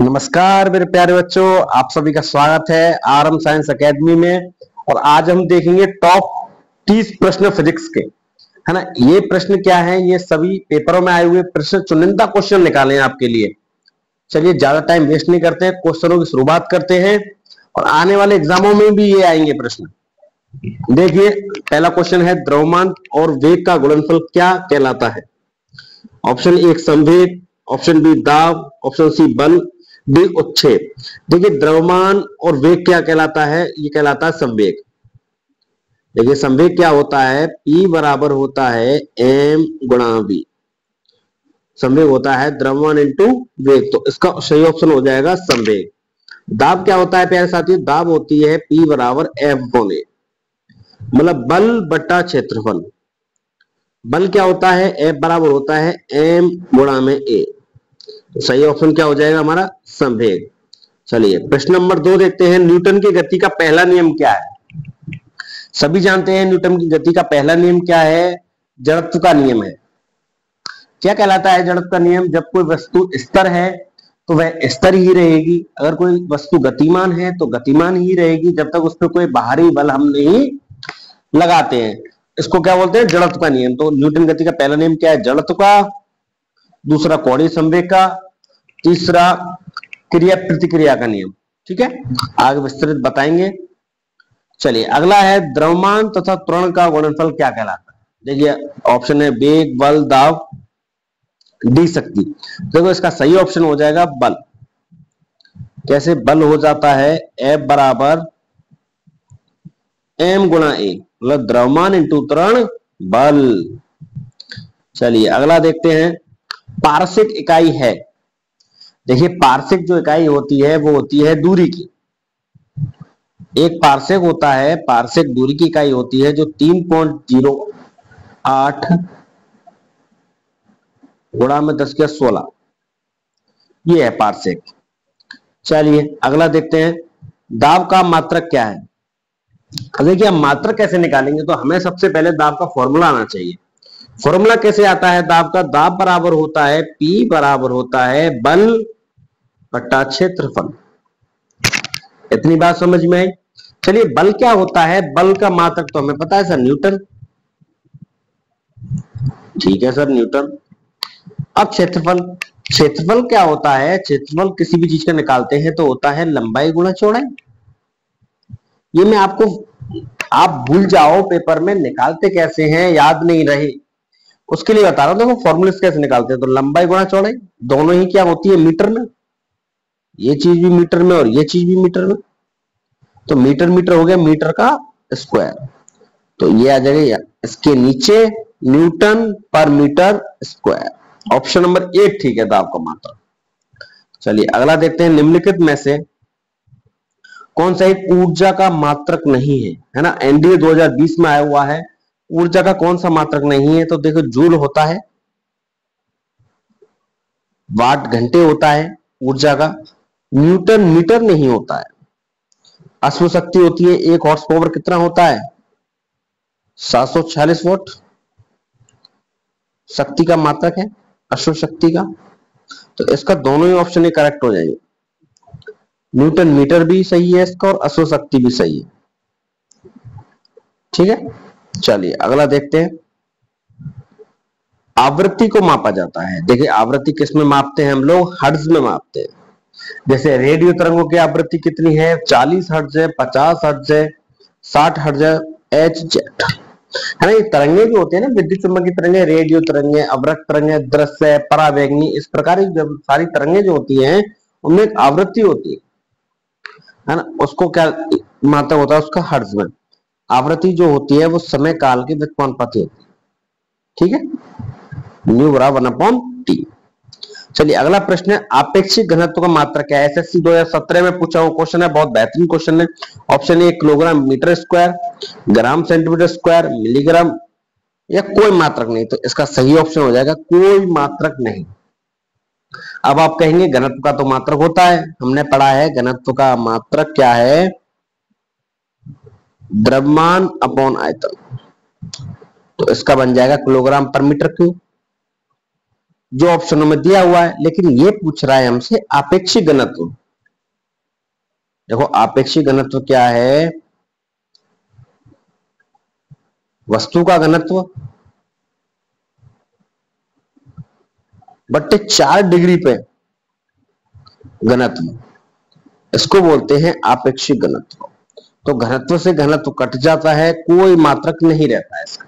नमस्कार मेरे प्यारे बच्चों, आप सभी का स्वागत है आरएम साइंस एकेडमी में। और आज हम देखेंगे टॉप 30 प्रश्न फिजिक्स के, है ना। ये प्रश्न क्या है, ये सभी पेपरों में आए हुए प्रश्न, चुनिंदा क्वेश्चन निकाले हैं आपके लिए। चलिए ज्यादा टाइम वेस्ट नहीं करते हैं, क्वेश्चनों की शुरुआत करते हैं। और आने वाले एग्जामों में भी ये आएंगे प्रश्न। देखिए पहला क्वेश्चन है, द्रव्यमान और वेग का गुणनफल क्या कहलाता है। ऑप्शन ए संवेग, ऑप्शन बी दाब, ऑप्शन सी बल, डी उच्छेद। देखिए द्रव्यमान और वेग क्या कहलाता है, ये कहलाता है संवेग। देखिए संवेग क्या होता है, P बराबर होता है m गुणा v। संवेग होता है द्रव्यमान इंटू वेग, तो इसका सही ऑप्शन हो जाएगा संवेग। दाब क्या होता है प्यारे साथियों, दाब होती है P बराबर F/A, मतलब बल बटा क्षेत्रफल। बल क्या होता है, F बराबर होता है m गुणा में A। सही ऑप्शन क्या हो जाएगा हमारा, संवेग। चलिए प्रश्न नंबर 2 देखते हैं, न्यूटन की गति का पहला नियम क्या है। सभी जानते हैं न्यूटन की गति का पहला नियम क्या है, जड़त्व का नियम है। क्या कहलाता है जड़त्व का नियम, जब कोई वस्तु स्थिर है तो वह स्थिर ही रहेगी, अगर कोई वस्तु गतिमान है तो गतिमान ही रहेगी, जब तक उस पर कोई बाहरी बल हम नहीं लगाते हैं। इसको क्या बोलते हैं, जड़त्व का नियम। तो न्यूटन गति का पहला नियम क्या है, जड़त्व का। दूसरा कोणीय संवेग का। तीसरा क्रिया प्रतिक्रिया का नियम। ठीक है, आगे विस्तृत बताएंगे। चलिए अगला है, द्रव्यमान तथा त्वरण का गुणनफल क्या कहलाता है। देखिए ऑप्शन है वेग, बल, दाब, डी शक्ति। देखो इसका सही ऑप्शन हो जाएगा बल। कैसे, बल हो जाता है F बराबर m गुणा A, मतलब द्रव्यमान इंटू त्वरण बल। चलिए अगला देखते हैं, पारसिक इकाई है। देखिए पारसिक जो इकाई होती है वो होती है दूरी की। एक पारसेक होता है, पारसेक दूरी की इकाई होती है जो 3.08 गुणा में 10⁻16, ये है पारसेक। चलिए अगला देखते हैं, दाब का मात्रक क्या है। देखिए हम मात्रक कैसे निकालेंगे, तो हमें सबसे पहले दाब का फॉर्मूला आना चाहिए। फॉर्मूला कैसे आता है दाब का, दाब बराबर होता है P बराबर होता है बल बटा क्षेत्रफल। इतनी बात समझ में आई। चलिए बल क्या होता है, बल का मात्रक तो हमें पता है सर, न्यूटन। ठीक है सर, न्यूटन। अब क्षेत्रफल, क्षेत्रफल क्या होता है, क्षेत्रफल किसी भी चीज का निकालते हैं तो होता है लंबाई गुणा चौड़ाई। ये मैं आपको, आप भूल जाओ पेपर में निकालते कैसे हैं, याद नहीं रहे, उसके लिए बता रहा हूं। देखो फॉर्मूले कैसे निकालते हैं, तो लंबाई गुणा चौड़ाई, दोनों ही क्या होती है मीटर में। ये चीज भी मीटर में और ये चीज भी मीटर में, तो मीटर मीटर हो गया मीटर का स्क्वायर। तो ये आ जाएगा इसके नीचे न्यूटन पर मीटर स्क्वायर। ऑप्शन नंबर 8 ठीक है, दाब का मात्रक। चलिए अगला देखते हैं, निम्नलिखित में से कौन सा एक ऊर्जा का मात्रक नहीं है, है ना। एनडीए 2020 में आया हुआ है, ऊर्जा का कौन सा मात्रक नहीं है। तो देखो जूल होता है, वाट घंटे होता है ऊर्जा का, न्यूटन मीटर नहीं होता है। अश्व शक्ति होती है, 1 हॉर्स पावर कितना होता है, 746 वॉट शक्ति का मात्रक है अश्व शक्ति का। तो इसका दोनों ही ऑप्शन करेक्ट हो जाएंगे, न्यूटन मीटर भी सही है इसका और अश्व शक्ति भी सही है। ठीक है, चलिए अगला देखते हैं, आवृत्ति को मापा जाता है। देखिए आवृत्ति किस में मापते हैं हम लोग, हर्ट्ज में मापते हैं। जैसे रेडियो तरंगों की आवृत्ति कितनी है, 40 हर्ट्ज है, 50 हर्ट्ज है, 60 हर्ट्ज है, HZ, है ना। ये तरंगे जो होते हैं ना, विद्युत चुंबकीय तरंगे, रेडियो तरंगे, अवरक्त तरंगे, दृश्य, परावैंगनी, इस प्रकार की जब सारी तरंगे जो होती हैं उनमें एक आवृत्ति होती है ना। उसको क्या मात्रक होता है उसका, हर्ट्ज में। आवृत्ति जो होती है वो समय काल की व्युत्पन्नपाती होती है। ठीक है, न्यू बराबर 1/T। चलिए अगला प्रश्न है, आपेक्षिक घनत्व का मात्रक क्या है। एसएससी 2017 में पूछा हुआ क्वेश्चन है, बहुत बेहतरीन क्वेश्चन है। Option A kilogram metre square, gram centimetre square, milligram, या कोई मात्रक नहीं। तो इसका सही ऑप्शन हो जाएगा कोई मात्रक नहीं। अब आप कहेंगे घनत्व का तो मात्रक होता है, हमने पढ़ा है घनत्व का मात्रक क्या है, द्रव्यमान अपॉन आयतन। तो इसका बन जाएगा किलोग्राम पर मीटर क्यूब। जो ऑप्शनों में दिया हुआ है, लेकिन ये पूछ रहा है हमसे आपेक्षिक घनत्व। देखो आपेक्षिक घनत्व क्या है? वस्तु का घनत्व बट्टे 4 डिग्री पे घनत्व, इसको बोलते हैं आपेक्षिक घनत्व। तो घनत्व से घनत्व कट जाता है, कोई मात्रक नहीं रहता है इसका।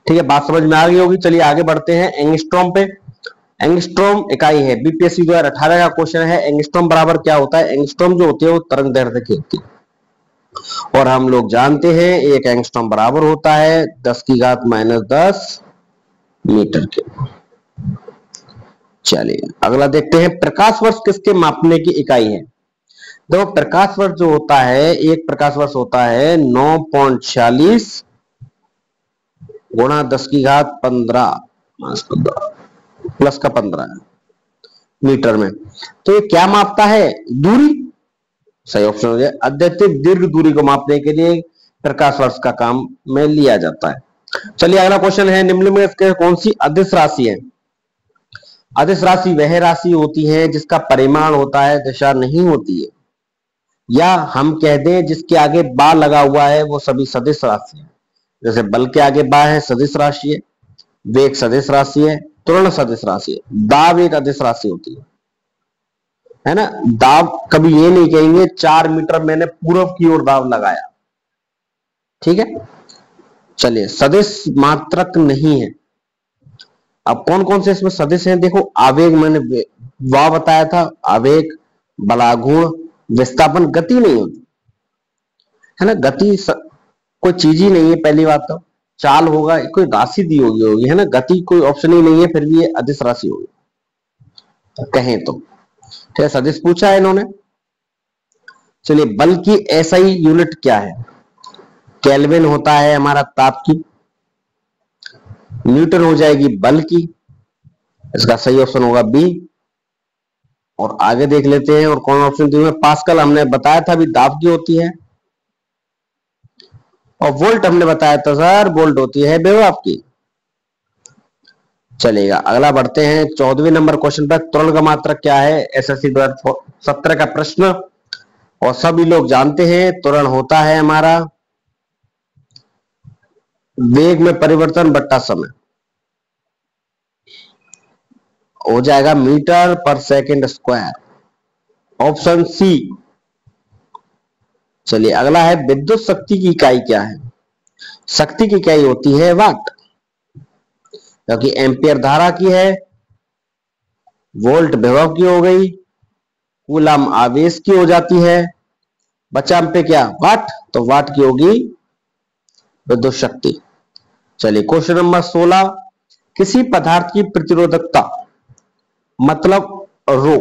ठीक है, बात समझ में आ गई होगी। चलिए आगे बढ़ते हैं एंगस्ट्रॉम पे। एंगस्ट्रॉम इकाई है, बीपीएससी 2018 का क्वेश्चन है। एंगस्ट्रॉम बराबर क्या होता है? एंगस्ट्रॉम जो होती है वो तरंग दैर्ध्य की होती है, और हम लोग जानते हैं एक एंगस्ट्रॉम बराबर होता है 10⁻⁻10 मीटर के। चलिए अगला देखते हैं, प्रकाश वर्ष किसके मापने की इकाई है? देखो प्रकाश वर्ष जो होता है, एक प्रकाश वर्ष होता है 9.46 गुणा 10⁻15 प्लस का 15 मीटर में। तो ये क्या मापता है? दूरी। सही ऑप्शन हो जाए। अत्यधिक दीर्घ दूरी को मापने के लिए प्रकाश वर्ष का काम में लिया जाता है। चलिए अगला क्वेश्चन है, निम्न में से कौन सी अदिश राशि है? अदिश राशि वह राशि होती है जिसका परिमाण होता है, दिशा नहीं होती है, या हम कह दें जिसके आगे बा लगा हुआ है वो सभी सदिश राशि है। जैसे बल के आगे बा है, सदिश राशि है। वेग सदिश राशि है, त्वरण सदिश राशि है। दाब एक अदिश राशि होती है ना। दाब कभी ये नहीं कहेंगे 4 मीटर मैंने पूर्व की ओर दाब लगाया। ठीक है, चलिए सदिश मात्रक नहीं है। अब कौन कौन से इसमें सदिश हैं? देखो आवेग मैंने वाह बताया था, आवेग, बलागुण, विस्थापन। गति नहीं होती है ना, गति कोई चीज ही नहीं है पहली बात। तो चाल होगा, कोई राशि दी होगी है ना। गति कोई ऑप्शन ही नहीं है, फिर भी ये अदिश राशि होगी कहें तो। ठीक है, सदिश पूछा है इन्होंने। चलिए बल की एसआई यूनिट क्या है? केल्विन होता है हमारा ताप की, न्यूटन हो जाएगी बल की, इसका सही ऑप्शन होगा बी। और आगे देख लेते हैं और कौन ऑप्शन दिए? पास्कल हमने बताया था अभी दाब की होती है, और वोल्ट हमने बताया था सर वोल्ट होती है विभव की। चलेगा अगला बढ़ते हैं 14वें नंबर क्वेश्चन पर। त्वरण का मात्रक क्या है? एसएससी 2017 का प्रश्न, और सभी लोग जानते हैं त्वरण होता है हमारा वेग में परिवर्तन बट्टा समय, हो जाएगा मीटर पर सेकंड स्क्वायर, ऑप्शन सी। चलिए अगला है, विद्युत शक्ति की इकाई क्या है? शक्ति की इकाई होती है वाट, क्योंकि एम्पियर धारा की है, वोल्ट विभव की हो गई, कूलम आवेश की हो जाती है, बचा हम पे क्या? वाट, तो वाट की होगी विद्युत शक्ति। चलिए क्वेश्चन नंबर 16, किसी पदार्थ की प्रतिरोधकता मतलब रो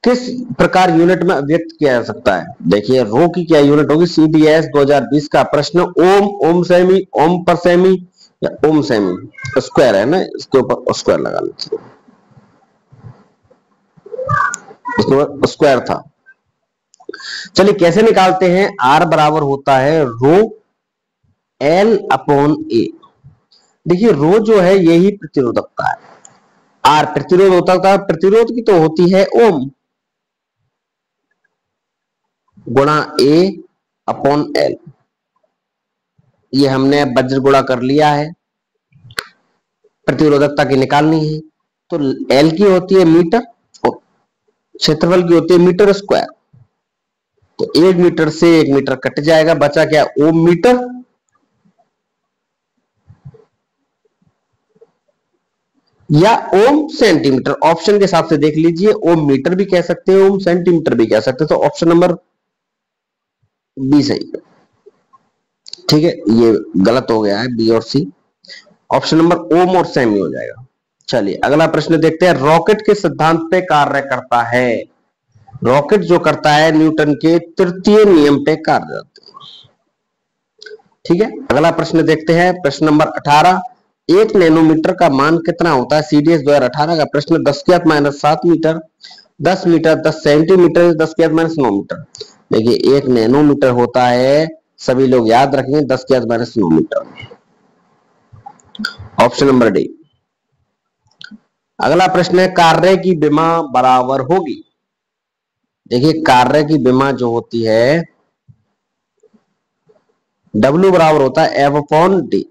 किस प्रकार यूनिट में व्यक्त किया जा सकता है? देखिए रो की क्या यूनिट होगी? सीडीएस 2020 का प्रश्न। ओम, ओम सेमी, ओम पर सेमी, या ओम सेमी स्क्वायर है ना, इसके ऊपर स्क्वायर लगा लीजिए, इसके ऊपर स्क्वायर था। चलिए कैसे निकालते हैं? आर बराबर होता है रो एल अपॉन ए। देखिए रो जो है यही प्रतिरोधकता है, आर प्रतिरोध होता था, प्रतिरोध की तो होती है ओम गुणा ए अपॉन एल। ये हमने वज्र गुणा कर लिया है, प्रतिरोधकता की निकालनी है। तो एल की होती है मीटर और क्षेत्रफल की होती है मीटर स्क्वायर। तो 1 मीटर से 1 मीटर कट जाएगा, बचा क्या? ओम मीटर, या ओम सेंटीमीटर। ऑप्शन के हिसाब से देख लीजिए, ओम मीटर भी कह सकते हैं, ओम सेंटीमीटर भी कह सकते हैं। तो ऑप्शन नंबर बी सही है। ठीक है, ये गलत हो गया है, बी और सी। ऑप्शन नंबर ओम और सेमी हो जाएगा। चलिए अगला प्रश्न देखते हैं, रॉकेट के सिद्धांत पे कार्य करता है? रॉकेट जो करता है न्यूटन के तृतीय नियम पे कार्य करता है। ठीक है, अगला प्रश्न देखते हैं, प्रश्न नंबर 18, 1 नैनोमीटर का मान कितना होता है? सीडीएस 2018 का प्रश्न। 10⁻⁷ मीटर, 10 मीटर, 10 सेंटीमीटर, 10⁻⁹ मीटर। देखिए 1 नैनोमीटर होता है, सभी लोग याद रखेंगे 10⁻⁹ मीटर। Option number D. अगला प्रश्न है कार्य की विमा बराबर होगी। देखिए कार्य की विमा जो होती है W बराबर होता है F/D।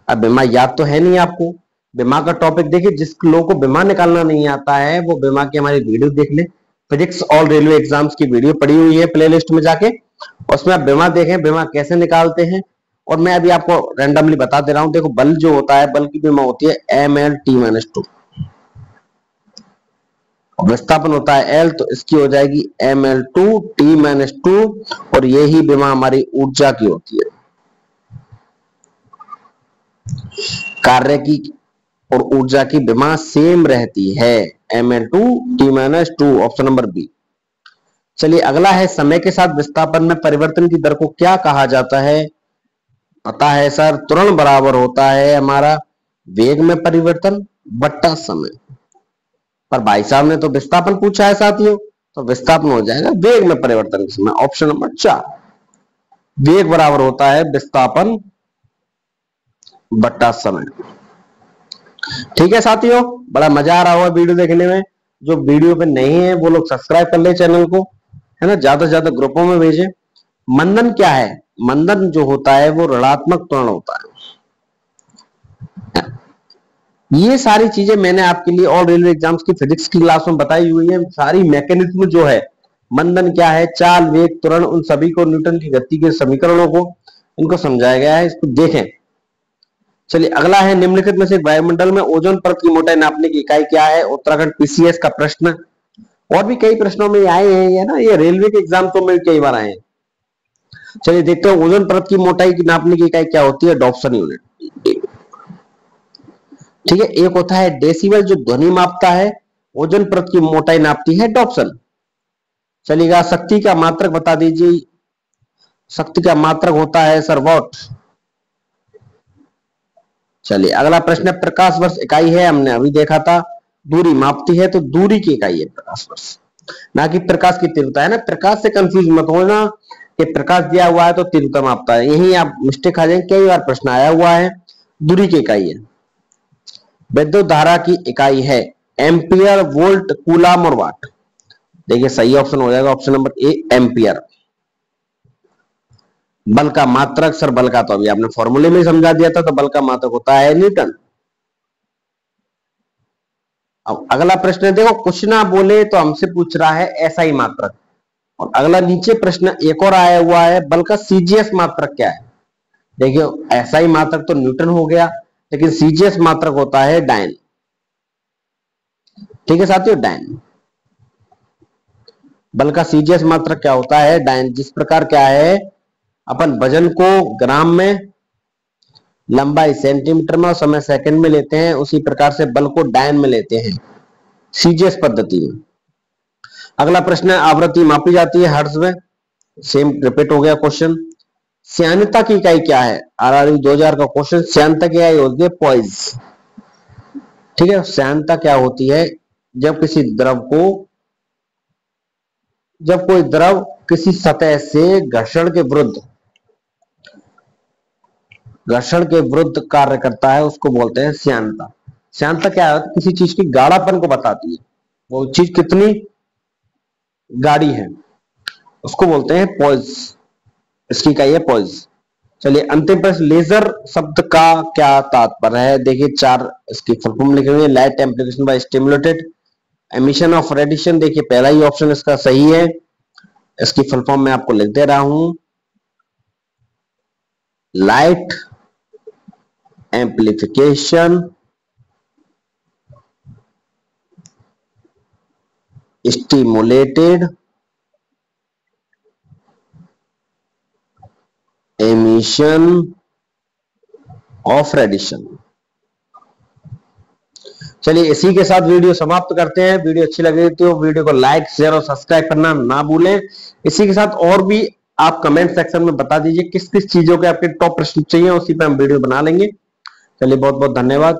अब विमा याद तो है नहीं आपको, विमा का टॉपिक देखिए, जिस लोगों को विमा निकालना नहीं आता है वो विमा की हमारी वीडियो देख ले, फिजिक्स ऑल रेलवे एग्जाम्स की वीडियो पड़ी हुई है प्लेलिस्ट में जाके, उसमें आप विमा देखें, विमा कैसे निकालते हैं। और मैं अभी आपको रैंडमली बता दे रहा हूं, देखो बल जो होता है, बल की विमा होती है ML/T-2, विस्थापन होता है L, तो इसकी हो जाएगी ML/T-2, और यही विमा हमारी ऊर्जा की होती है। कार्य की और ऊर्जा की विमा सेम रहती है, ML/T-2, ऑप्शन नंबर बी। चलिए अगला है समय के साथ विस्थापन में परिवर्तन की दर को क्या कहा जाता है। पता है सर, त्वरण बराबर होता है हमारा वेग में परिवर्तन बट्टा समय, पर भाई साहब ने तो विस्थापन पूछा है साथियों, तो विस्थापन हो जाएगा वेग में परिवर्तन के समय, ऑप्शन नंबर 4। वेग बराबर होता है विस्थापन बट्टा समय। ठीक है साथियों, बड़ा मजा आ रहा होगा वीडियो देखने में। जो वीडियो पे नहीं है वो लोग सब्सक्राइब कर ले चैनल को, है ना, ज्यादा से ज्यादा ग्रुपों में भेजें। मंदन क्या है, मंदन जो होता है वो ऋणात्मक त्वरण होता है। ये सारी चीजें मैंने आपके लिए ऑल रेलवे एग्जाम्स की फिजिक्स की क्लास में बताई हुई है। सारी मैकेनिज्म जो है, मंदन क्या है, चाल, वेग, त्वरण, उन सभी को, न्यूटन की गति के समीकरणों को, इनको समझाया गया है, इसको देखें। चलिए अगला है निम्नलिखित में से वायुमंडल में ओजोन परत की मोटाई नापने की इकाई क्या है। उत्तराखंड PCS का प्रश्न, और भी कई प्रश्नों में आए हैं, है ना, ये रेलवे के एग्जाम तो में कई बार आए हैं। चलिए देखते हैं ओजोन परत की मोटाई की नापने की इकाई क्या होती है, डॉप्सन यूनिट। ठीक है, एक होता है डेसिबल जो ध्वनि मापता है, ओजोन परत की मोटाई नापती है डॉप्सन। चलिएगा शक्ति का मात्रक बता दीजिए, शक्ति का मात्रक होता है सर वॉट। चलिए अगला प्रश्न है प्रकाश वर्ष इकाई है, हमने अभी देखा था। दूरी मापती है, तो दूरी की इकाई है प्रकाश वर्ष, ना कि प्रकाश की तीव्रता, है ना। प्रकाश से कंफ्यूज मत होना कि प्रकाश दिया हुआ है तो तीव्रता मापता है, यही आप मिस्टेक खा जाएंगे, कई बार प्रश्न आया हुआ है। दूरी की इकाई है। विद्युत धारा की इकाई है एम्पियर, वोल्ट, कूलाम और वाट। देखिए सही ऑप्शन हो जाएगा ऑप्शन नंबर ए, एम्पियर। बल का मात्रक, सर बल का तो अभी आपने फॉर्मूले में समझा दिया था, तो बल का मात्रक होता है न्यूटन। अब अगला प्रश्न है, देखो कुछ ना बोले तो हमसे पूछ रहा है एसआई मात्रक, और अगला नीचे प्रश्न एक और आया हुआ है, बल का सीजीएस मात्रक क्या है। देखिए एसआई मात्रक तो न्यूटन हो गया, लेकिन सीजीएस मात्रक होता है डायन। ठीक है साथियों, डायन। बल का सीजीएस मात्रक क्या होता है, डायन। जिस प्रकार क्या है, अपन वजन को ग्राम में, लंबाई सेंटीमीटर में और समय सेकंड में लेते हैं, उसी प्रकार से बल को डायन में लेते हैं सीजीएस पद्धति में। अगला प्रश्न है आवृत्ति मापी जाती है हर्ट्ज में, सेम रिपीट हो गया क्वेश्चन। श्यानता की इकाई क्या है, RRB 2000 का क्वेश्चन। श्यानता की इकाई होती है पॉइज। ठीक है, श्यानता क्या होती है, जब किसी द्रव को, जब कोई द्रव किसी सतह से घर्षण के विरुद्ध कार्य करता है, उसको बोलते हैं श्यानता। श्यानता क्या है, किसी चीज की गाढ़ापन को बताती है, वो चीज कितनी गाढ़ी है, उसको बोलते हैं पॉइज, इसकी इकाई है पॉइज। चलिए अंतिम प्रश्न, लेजर शब्द का क्या तात्पर्य है। देखिए 4 इसकी फुल फॉर्म लिखे हुए हैं, light amplification by stimulated emission of radiation. देखिए पहला ही ऑप्शन इसका सही है, इसकी फुल फॉर्म में आपको लिख दे रहा हूं, light amplification stimulated emission of radiation. चलिए इसी के साथ वीडियो समाप्त करते हैं। वीडियो अच्छी लगी तो वीडियो को लाइक, शेयर और सब्सक्राइब करना ना भूलें। इसी के साथ और भी आप कमेंट सेक्शन में बता दीजिए किस किस चीजों के आपके टॉप प्रश्न चाहिए, उसी पे हम वीडियो बना लेंगे। चलिए बहुत बहुत धन्यवाद।